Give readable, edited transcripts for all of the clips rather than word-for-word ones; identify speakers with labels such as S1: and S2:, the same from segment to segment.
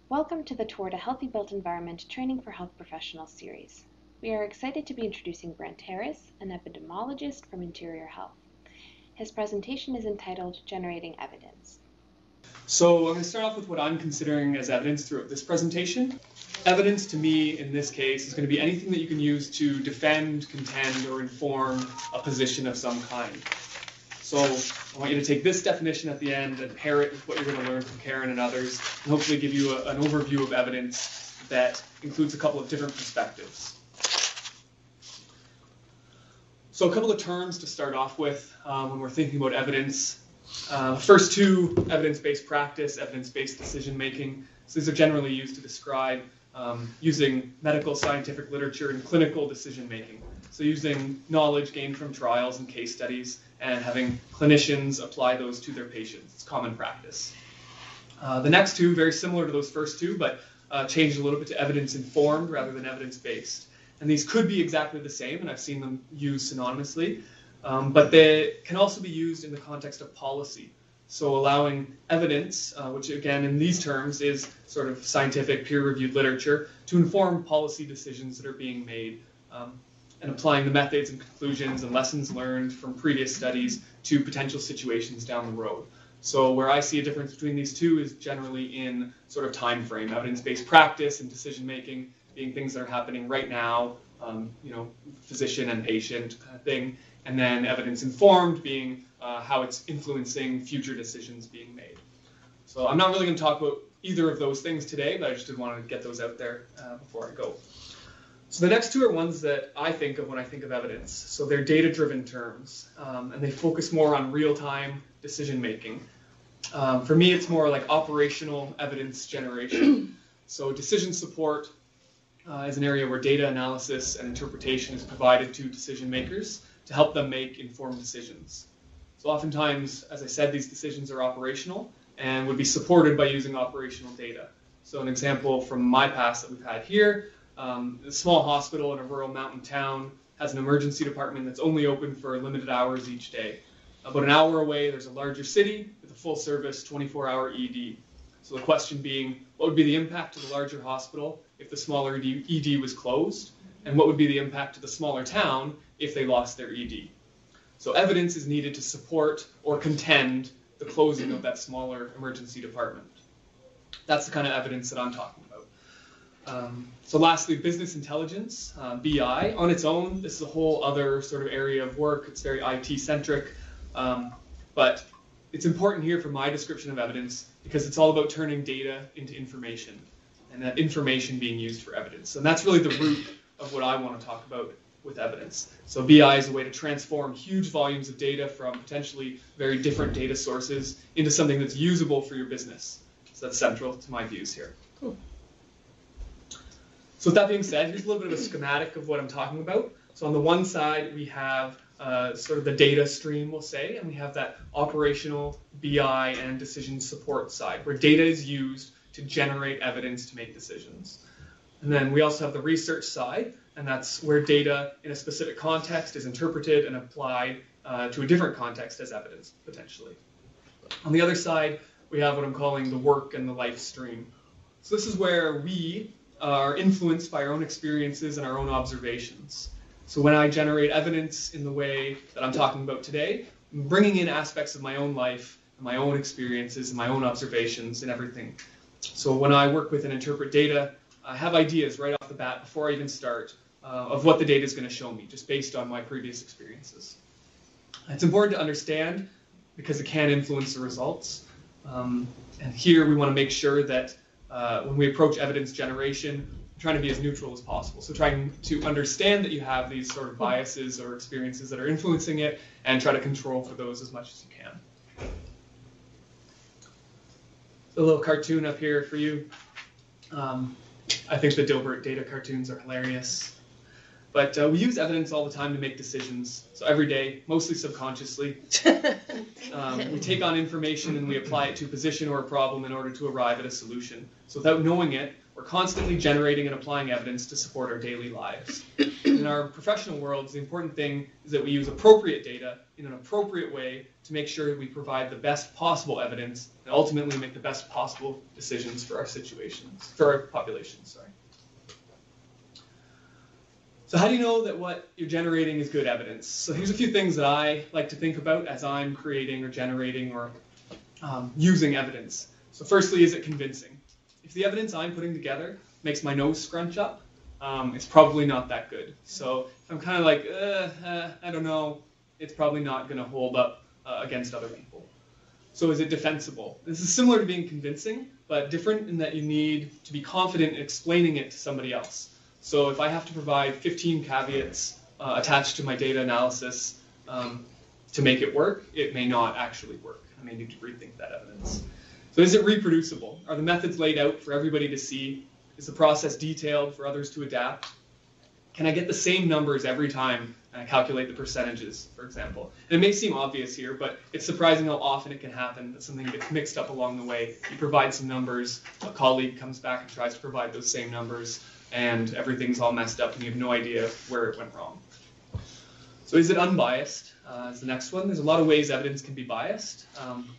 S1: Welcome to the Toward a Healthy Built Environment Training for Health Professionals series. We are excited to be introducing Brent, an epidemiologist from Interior Health. His presentation is entitled Generating Evidence.
S2: So I'm going to start off with what I'm considering as evidence throughout this presentation. Evidence to me in this case is going to be anything that you can use to defend, contend, or inform a position of some kind. So I want you to take this definition at the end and pair it with what you're going to learn from Karen and others, and hopefully give you an overview of evidence that includes a couple of different perspectives. So a couple of terms to start off with when we're thinking about evidence. First two, evidence-based practice, evidence-based decision-making. So these are generally used to describe using medical scientific literature and clinical decision-making. So using knowledge gained from trials and case studies and having clinicians apply those to their patients. It's common practice. The next two, very similar to those first two, but changed a little bit to evidence-informed rather than evidence-based. And these could be exactly the same, and I've seen them used synonymously, but they can also be used in the context of policy. So allowing evidence, which again in these terms is sort of scientific peer-reviewed literature, to inform policy decisions that are being made, and applying the methods and conclusions and lessons learned from previous studies to potential situations down the road. So where I see a difference between these two is generally in sort of time frame, evidence-based practice and decision-making being things that are happening right now, physician and patient kind of thing, and then evidence-informed being how it's influencing future decisions being made. So I'm not really going to talk about either of those things today, but I just did want to get those out there before I go. So the next two are ones that I think of when I think of evidence. So they're data-driven terms, and they focus more on real-time decision-making. For me, it's more like operational evidence generation. So decision support is an area where data analysis and interpretation is provided to decision makers to help them make informed decisions. So oftentimes, as I said, these decisions are operational and would be supported by using operational data. So an example from my past that we've had here, a small hospital in a rural mountain town has an emergency department that's only open for limited hours each day. About an hour away, there's a larger city with a full-service 24-hour ED. So the question being, what would be the impact to the larger hospital if the smaller ED was closed? And what would be the impact to the smaller town if they lost their ED? So evidence is needed to support or contend the closing of that smaller emergency department. That's the kind of evidence that I'm talking about. So lastly, business intelligence, BI. On its own, this is a whole other sort of area of work. It's very IT-centric, but it's important here for my description of evidence because it's all about turning data into information and that information being used for evidence. And that's really the root of what I want to talk about with evidence. So BI is a way to transform huge volumes of data from potentially very different data sources into something that's usable for your business. So that's central to my views here. Cool. So with that being said, here's a little bit of a schematic of what I'm talking about. So on the one side, we have sort of the data stream, we'll say, and we have that operational BI and decision support side, where data is used to generate evidence to make decisions. And then we also have the research side, and that's where data in a specific context is interpreted and applied to a different context as evidence, potentially. On the other side, we have what I'm calling the work and the life stream. So this is where we are influenced by our own experiences and our own observations. So when I generate evidence in the way that I'm talking about today, I'm bringing in aspects of my own life, and my own experiences, and my own observations and everything. So when I work with and interpret data, I have ideas right off the bat before I even start of what the data is going to show me, just based on my previous experiences. It's important to understand because it can influence the results. And here we want to make sure that when we approach evidence generation, trying to be as neutral as possible. So trying to understand that you have these sort of biases or experiences that are influencing it and try to control for those as much as you can. A little cartoon up here for you. I think the Dilbert data cartoons are hilarious. But we use evidence all the time to make decisions. So every day, mostly subconsciously, we take on information and we apply it to a position or a problem in order to arrive at a solution. So without knowing it, we're We're constantly generating and applying evidence to support our daily lives. In our professional worlds, the important thing is that we use appropriate data in an appropriate way to make sure we provide the best possible evidence and ultimately make the best possible decisions for our situations, for our populations, sorry. So how do you know that what you're generating is good evidence? So here's a few things that I like to think about as I'm creating or generating or using evidence. So firstly, is it convincing? If the evidence I'm putting together makes my nose scrunch up, it's probably not that good. So if I'm kind of like, I don't know, it's probably not going to hold up against other people. So is it defensible? This is similar to being convincing, but different in that you need to be confident in explaining it to somebody else. So if I have to provide 15 caveats attached to my data analysis to make it work, it may not actually work. I may need to rethink that evidence. So is it reproducible? Are the methods laid out for everybody to see? Is the process detailed for others to adapt? Can I get the same numbers every time I calculate the percentages, for example? And it may seem obvious here, but it's surprising how often it can happen that something gets mixed up along the way. You provide some numbers, a colleague comes back and tries to provide those same numbers, and everything's all messed up and you have no idea where it went wrong. So is it unbiased? Is the next one. There's a lot of ways evidence can be biased,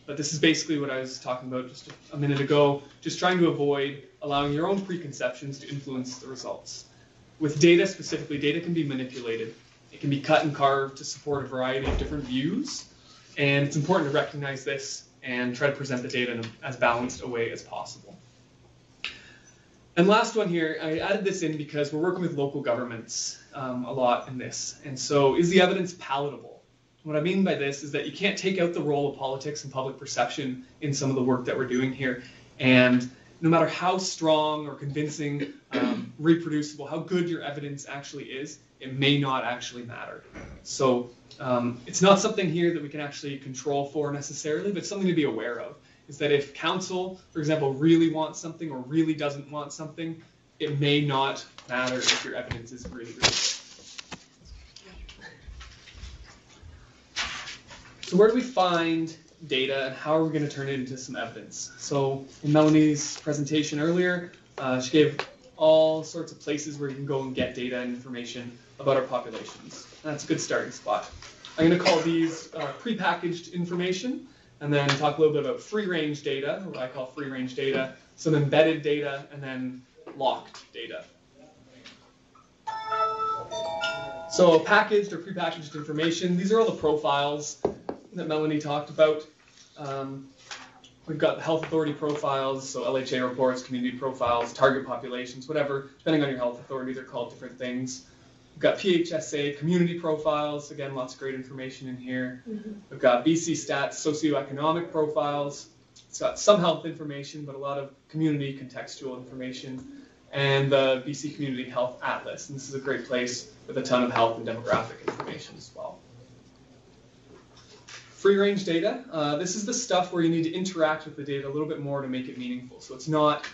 S2: but this is basically what I was talking about just a minute ago, just trying to avoid allowing your own preconceptions to influence the results. With data specifically, data can be manipulated. It can be cut and carved to support a variety of different views, and it's important to recognize this and try to present the data in as balanced a way as possible. And last one here, I added this in because we're working with local governments a lot in this. And so is the evidence palatable? What I mean by this is that you can't take out the role of politics and public perception in some of the work that we're doing here. And no matter how strong or convincing, reproducible, how good your evidence actually is, it may not actually matter. So it's not something here that we can actually control for necessarily, but something to be aware of. Is that if council, for example, really wants something or really doesn't want something, it may not matter if your evidence is really good. So where do we find data and how are we going to turn it into some evidence? So in Melanie's presentation earlier, she gave all sorts of places where you can go and get data and information about our populations. And that's a good starting spot. I'm going to call these prepackaged information, and then talk a little bit about free-range data, what I call free-range data, some embedded data, and then locked data. So packaged or prepackaged information, these are all the profiles that Melanie talked about. We've got the health authority profiles, so LHA reports, community profiles, target populations, whatever. Depending on your health authority, they're called different things. We've got PHSA community profiles, again, lots of great information in here. We've got BC Stats socioeconomic profiles. It's got some health information, but a lot of community contextual information. And the BC Community Health Atlas, and this is a great place with a ton of health and demographic information as well. Free-range data, this is the stuff where you need to interact with the data a little bit more to make it meaningful. So it's not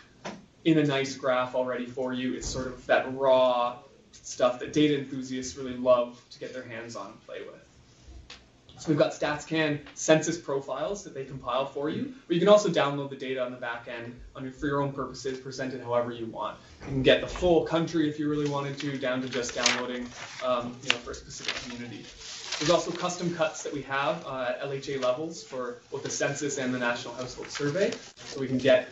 S2: in a nice graph already for you, it's sort of that raw stuff that data enthusiasts really love to get their hands on and play with. So we've got StatsCan census profiles that they compile for you, but you can also download the data on the back end for your own purposes, present it however you want. You can get the full country if you really wanted to, down to just downloading for a specific community. There's also custom cuts that we have at LHA levels for both the census and the National Household Survey, so we can get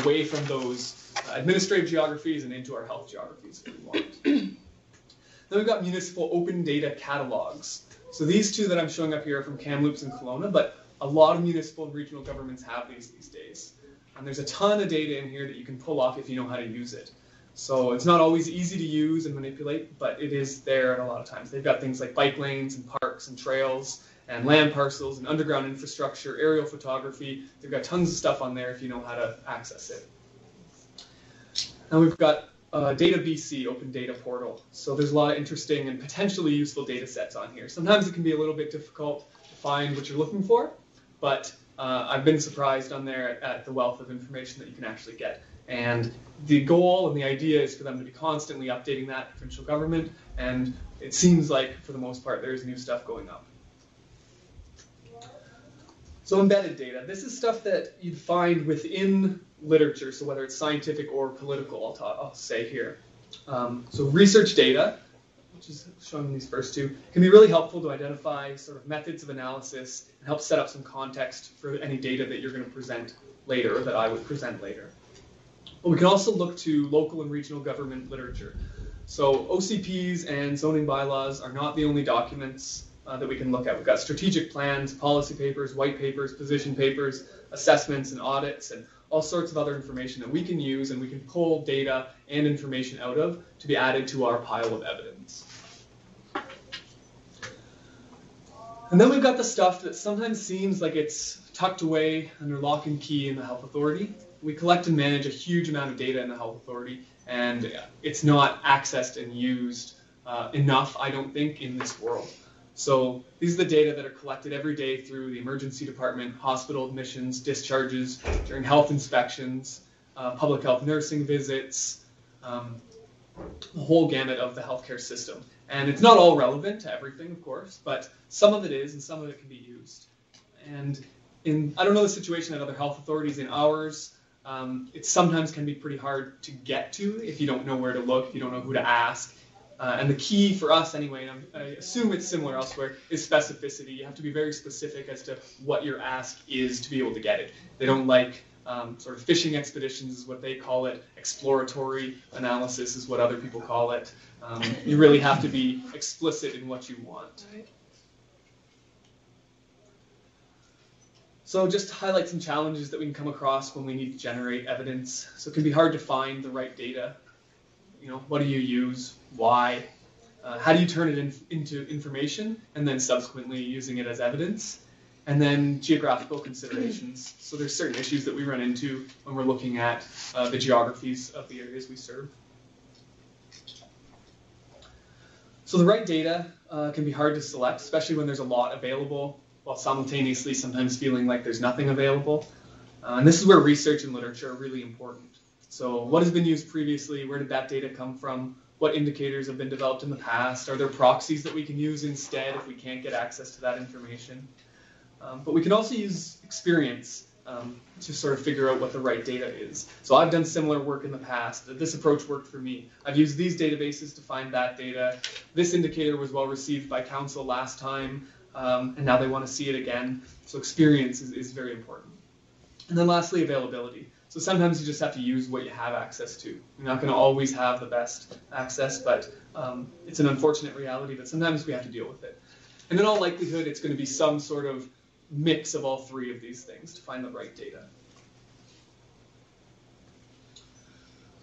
S2: away from those administrative geographies and into our health geographies if we want. Then we've got municipal open data catalogs. So these two that I'm showing up here are from Kamloops and Kelowna, but a lot of municipal and regional governments have these days. And there's a ton of data in here that you can pull off if you know how to use it. So it's not always easy to use and manipulate, but it is there a lot of times. They've got things like bike lanes and parks and trails and land parcels and underground infrastructure, aerial photography. They've got tons of stuff on there if you know how to access it. Now we've got Data BC Open Data Portal. So there's a lot of interesting and potentially useful data sets on here. Sometimes it can be a little bit difficult to find what you're looking for, but I've been surprised on there at the wealth of information that you can actually get. And the goal and the idea is for them to be constantly updating that provincial government, and it seems like, for the most part, there's new stuff going up. So embedded data, this is stuff that you'd find within literature, so whether it's scientific or political, I'll say here. So research data, which is shown in these first two, can be really helpful to identify sort of methods of analysis and help set up some context for any data that you're going to present later, or that I would present later. But we can also look to local and regional government literature. So OCPs and zoning bylaws are not the only documents that we can look at. We've got strategic plans, policy papers, white papers, position papers, assessments and audits, and all sorts of other information that we can use and we can pull data and information out of to be added to our pile of evidence. And then we've got the stuff that sometimes seems like it's tucked away under lock and key in the health authority. We collect and manage a huge amount of data in the health authority, and it's not accessed and used enough, I don't think, in this world. So these are the data that are collected every day through the emergency department, hospital admissions, discharges, during health inspections, public health nursing visits, the whole gamut of the healthcare system. And it's not all relevant to everything, of course, but some of it is and some of it can be used. And I don't know the situation at other health authorities. In ours, it sometimes can be pretty hard to get to if you don't know where to look, if you don't know who to ask. And the key for us anyway, and I assume it's similar elsewhere, is specificity. You have to be very specific as to what your ask is to be able to get it. They don't like sort of fishing expeditions is what they call it. Exploratory analysis is what other people call it. You really have to be explicit in what you want. So just to highlight some challenges that we can come across when we need to generate evidence. So it can be hard to find the right data. You know, what do you use? Why? How do you turn it into information and then subsequently using it as evidence? And then geographical considerations. So there's certain issues that we run into when we're looking at the geographies of the areas we serve. So the right data can be hard to select, especially when there's a lot available, while simultaneously sometimes feeling like there's nothing available. And this is where research and literature are really important. So what has been used previously? Where did that data come from? What indicators have been developed in the past? Are there proxies that we can use instead if we can't get access to that information? But we can also use experience to sort of figure out what the right data is. So I've done similar work in the past. This approach worked for me. I've used these databases to find that data. This indicator was well received by council last time, and now they want to see it again. So experience is very important. And then lastly, availability. So sometimes you just have to use what you have access to. You're not going to always have the best access, but it's an unfortunate reality, but sometimes we have to deal with it. And in all likelihood, it's going to be some sort of mix of all three of these things to find the right data.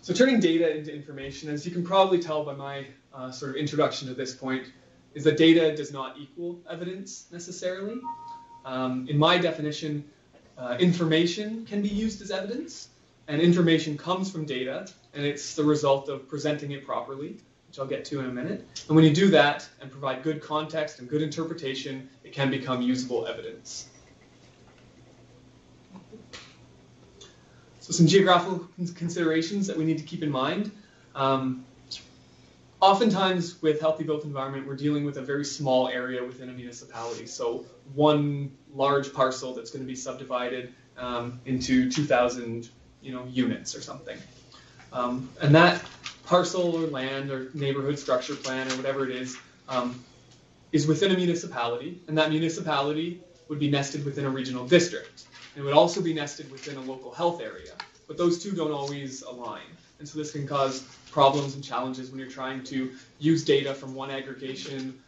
S2: So turning data into information, as you can probably tell by my sort of introduction to this point, is that data does not equal evidence necessarily. In my definition, information can be used as evidence, and information comes from data, and it's the result of presenting it properly, which I'll get to in a minute. And when you do that and provide good context and good interpretation, it can become usable evidence. So some geographical considerations that we need to keep in mind. Oftentimes with healthy built environment, we're dealing with a very small area within a municipality. So one large parcel that's going to be subdivided into 2,000 units or something. And that parcel or land or neighborhood structure plan or whatever it is within a municipality. And that municipality would be nested within a regional district. It would also be nested within a local health area. But those two don't always align. And so this can cause problems and challenges when you're trying to use data from one aggregation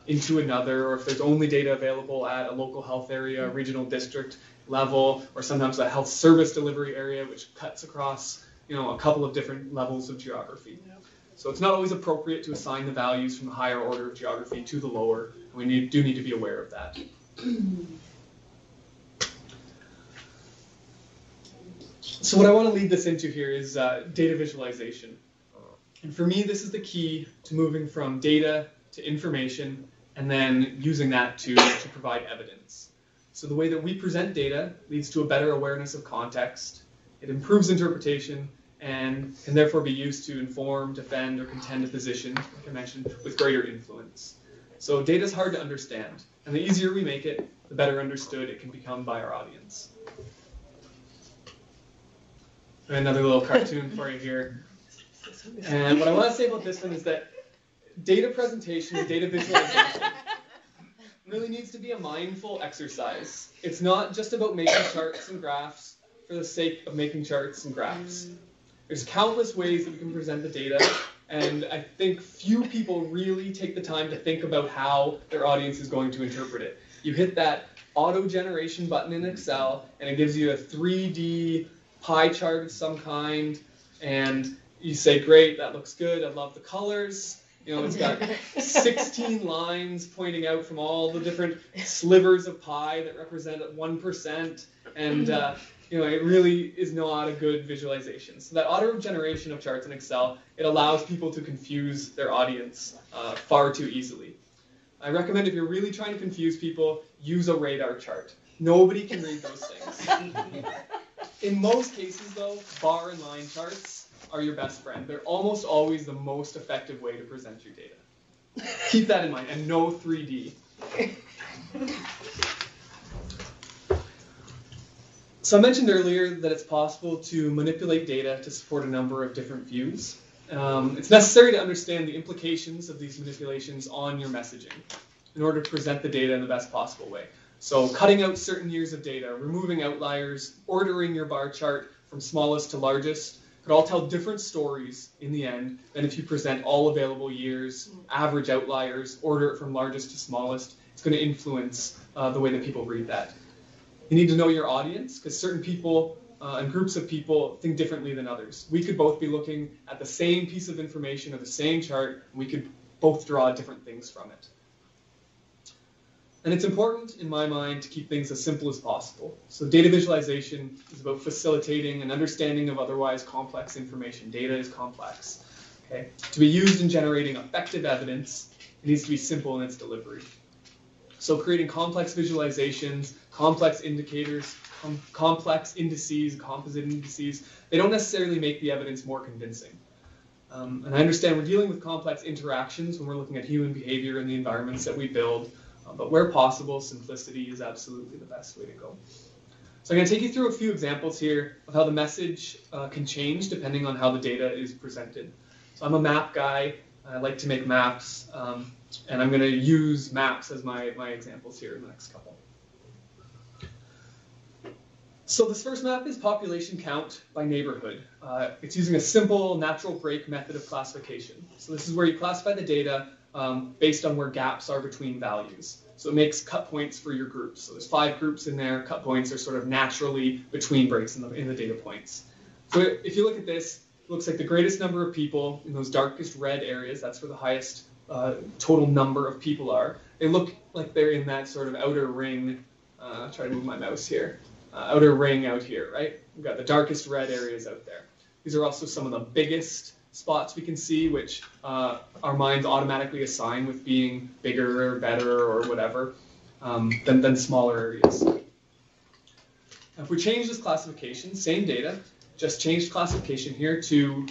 S2: into another, or if there's only data available at a local health area, regional district level, or sometimes a health service delivery area, which cuts across a couple of different levels of geography. Yep. So it's not always appropriate to assign the values from the higher order of geography to the lower. We do need to be aware of that. So what I want to lead this into here is data visualization. And for me, this is the key to moving from data to information and then using that to provide evidence. So the way that we present data leads to a better awareness of context. It improves interpretation and can therefore be used to inform, defend, or contend a position, like I mentioned, with greater influence. So data is hard to understand. And the easier we make it, the better understood it can become by our audience. And another little cartoon for you here. And what I want to say about this one is that data presentation and data visualization really needs to be a mindful exercise. It's not just about making charts and graphs for the sake of making charts and graphs. There's countless ways that we can present the data, and I think few people really take the time to think about how their audience is going to interpret it. You hit that auto generation button in Excel, and it gives you a 3D pie chart of some kind, and you say, great, that looks good, I love the colors. You know, it's got 16 lines pointing out from all the different slivers of pie that represent 1%, and you know, it really is not a good visualization. So that auto generation of charts in Excel, it allows people to confuse their audience far too easily. I recommend if you're really trying to confuse people, use a radar chart. Nobody can read those things. In most cases, though, bar and line charts are your best friend. They're almost always the most effective way to present your data. Keep that in mind, and no 3D. So I mentioned earlier that it's possible to manipulate data to support a number of different views. It's necessary to understand the implications of these manipulations on your messaging in order to present the data in the best possible way. So cutting out certain years of data, removing outliers, ordering your bar chart from smallest to largest could all tell different stories in the end than if you present all available years, average outliers, order it from largest to smallest. It's going to influence the way that people read that. You need to know your audience, because certain people and groups of people think differently than others. We could both be looking at the same piece of information or the same chart, and we could both draw different things from it. And it's important, in my mind, to keep things as simple as possible. So data visualization is about facilitating an understanding of otherwise complex information. Data is complex. Okay? To be used in generating effective evidence, it needs to be simple in its delivery. So creating complex visualizations, complex indicators, complex indices, composite indices, they don't necessarily make the evidence more convincing. And I understand we're dealing with complex interactions when we're looking at human behavior in the environments that we build. But where possible, simplicity is absolutely the best way to go. So I'm going to take you through a few examples here of how the message can change depending on how the data is presented. So I'm a map guy. I like to make maps. And I'm going to use maps as my examples here in the next couple. So this first map is population count by neighborhood. It's using a simple natural break method of classification. So this is where you classify the data based on where gaps are between values. So it makes cut points for your groups. So there's 5 groups in there. Cut points are sort of naturally between breaks in the data points. So if you look at this, it looks like the greatest number of people in those darkest red areas, that's where the highest total number of people are. They look like they're in that sort of outer ring. Try to move my mouse here. Outer ring out here, right? We've got the darkest red areas out there. These are also some of the biggest spots we can see, which our minds automatically assign with being bigger or better or whatever than smaller areas. Now, if we change this classification, same data, just changed classification here to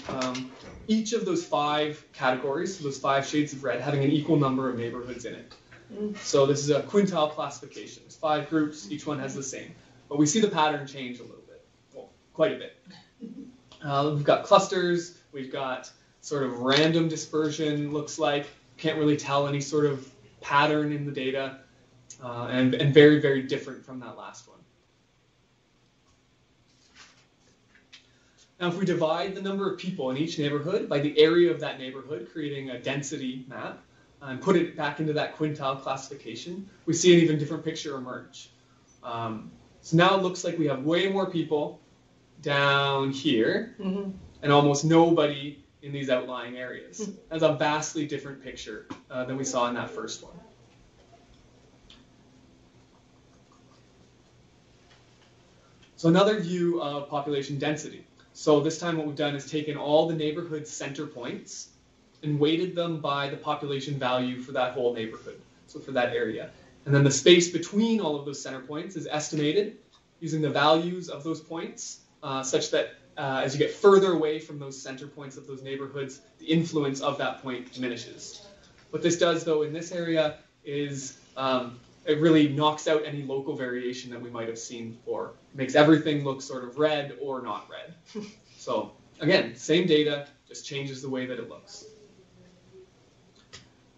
S2: each of those 5 categories, so those 5 shades of red, having an equal number of neighborhoods in it. So this is a quintile classification. There's 5 groups, each one has the same. But we see the pattern change a little bit, well, quite a bit. We've got clusters, we've got sort of random dispersion, looks like. Can't really tell any sort of pattern in the data, and very, very different from that last one. Now, if we divide the number of people in each neighborhood by the area of that neighborhood, creating a density map, and put it back into that quintile classification, we see an even different picture emerge. So now it looks like we have way more people down here, and almost nobody in these outlying areas. That's a vastly different picture than we saw in that first one. So another view of population density. So this time what we've done is taken all the neighborhood center points and weighted them by the population value for that whole neighborhood, so for that area. And then the space between all of those center points is estimated using the values of those points, such that as you get further away from those center points of those neighborhoods, the influence of that point diminishes. What this does, though, in this area is it really knocks out any local variation that we might have seen before. It makes everything look sort of red or not red. So again, same data, just changes the way that it looks.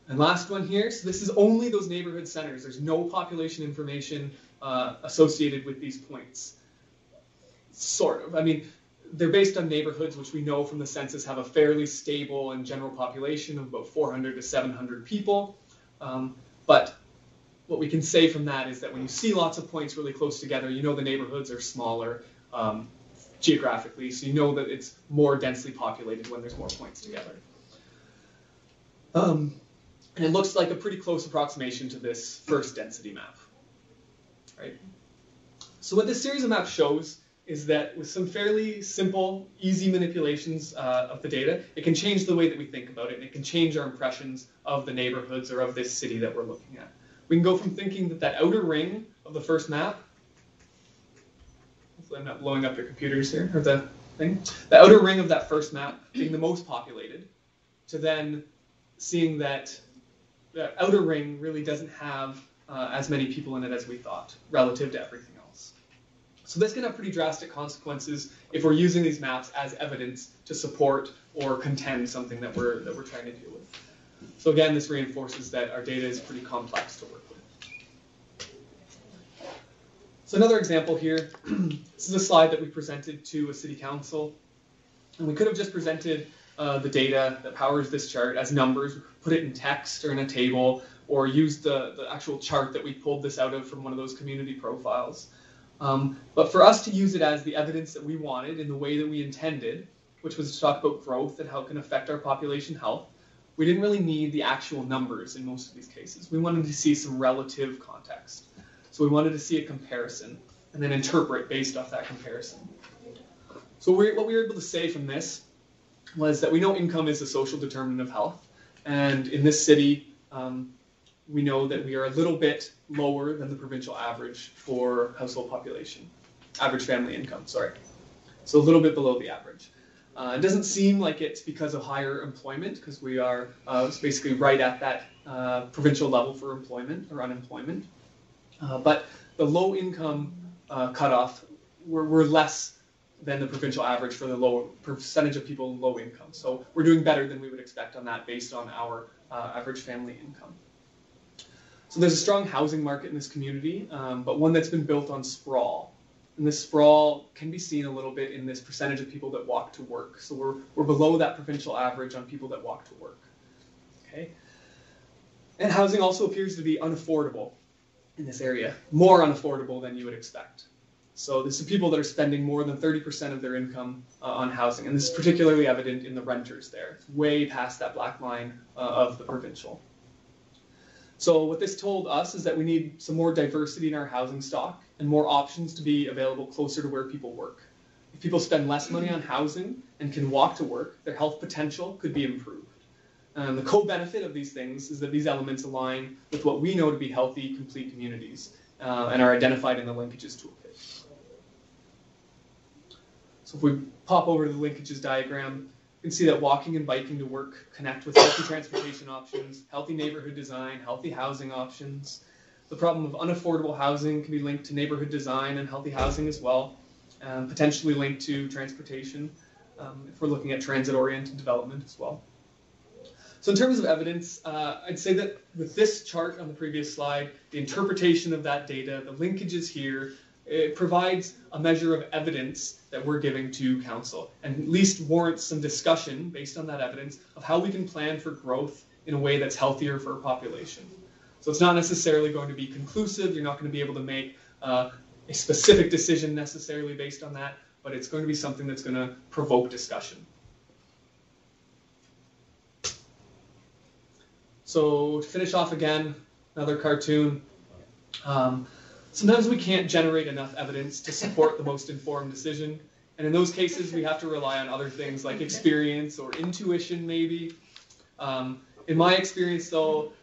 S2: And last one here, so this is only those neighborhood centers. There's no population information associated with these points. Sort of. I mean, they're based on neighborhoods, which we know from the census have a fairly stable and general population of about 400 to 700 people. But what we can say from that is that when you see lots of points really close together, you know the neighborhoods are smaller geographically, so you know that it's more densely populated when there's more points together. And it looks like a pretty close approximation to this first density map. Right? So what this series of maps shows is that with some fairly simple, easy manipulations of the data, it can change the way that we think about it, and it can change our impressions of the neighborhoods or of this city that we're looking at. We can go from thinking that that outer ring of the first map, hopefully I'm not blowing up your computers here, or the thing, the outer ring of that first map being the most populated, to then seeing that the outer ring really doesn't have as many people in it as we thought, relative to everything else. So this can have pretty drastic consequences if we're using these maps as evidence to support or contend something that we're trying to deal with. So again, this reinforces that our data is pretty complex to work with. So another example here, this is a slide that we presented to a city council. And we could have just presented the data that powers this chart as numbers, put it in text or in a table, or use the actual chart that we pulled this out of from one of those community profiles. But for us to use it as the evidence that we wanted in the way that we intended, which was to talk about growth and how it can affect our population health, we didn't really need the actual numbers in most of these cases. We wanted to see some relative context. So we wanted to see a comparison and then interpret based off that comparison. So what we were able to say from this was that we know income is a social determinant of health. And in this city, we know that we are a little bit lower than the provincial average for household population, average family income, sorry. So a little bit below the average. It doesn't seem like it's because of higher employment, because we are basically right at that provincial level for employment or unemployment. But the low income cutoff, we're less than the provincial average for the lower percentage of people in low income. So we're doing better than we would expect on that based on our average family income. So there's a strong housing market in this community, but one that's been built on sprawl. And this sprawl can be seen a little bit in this percentage of people that walk to work. So we're below that provincial average on people that walk to work. Okay? And housing also appears to be unaffordable in this area, more unaffordable than you would expect. So this is people that are spending more than 30% of their income on housing. And this is particularly evident in the renters there. It's way past that black line of the provincial. So what this told us is that we need some more diversity in our housing stock and more options to be available closer to where people work. If people spend less money on housing and can walk to work, their health potential could be improved. The co-benefit of these things is that these elements align with what we know to be healthy, complete communities and are identified in the linkages toolkit. So if we pop over to the linkages diagram, you can see that walking and biking to work connect with healthy transportation options, healthy neighborhood design, healthy housing options. The problem of unaffordable housing can be linked to neighborhood design and healthy housing as well, potentially linked to transportation if we're looking at transit-oriented development as well. So in terms of evidence, I'd say that with this chart on the previous slide, the interpretation of that data, the linkages here, it provides a measure of evidence that we're giving to council, and at least warrants some discussion based on that evidence of how we can plan for growth in a way that's healthier for our population. So it's not necessarily going to be conclusive. You're not going to be able to make a specific decision necessarily based on that, but it's going to be something that's going to provoke discussion. So to finish off again, another cartoon. Sometimes we can't generate enough evidence to support the most informed decision. And in those cases, we have to rely on other things like experience or intuition, maybe. In my experience, though,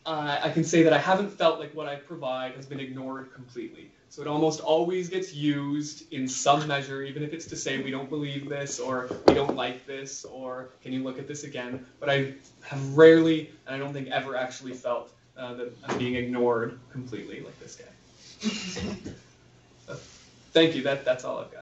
S2: I can say that I haven't felt like what I provide has been ignored completely. So it almost always gets used in some measure, even if it's to say we don't believe this, or we don't like this, or can you look at this again? But I have rarely, and I don't think ever actually felt that I'm being ignored completely like this guy. So, thank you. That's all I've got.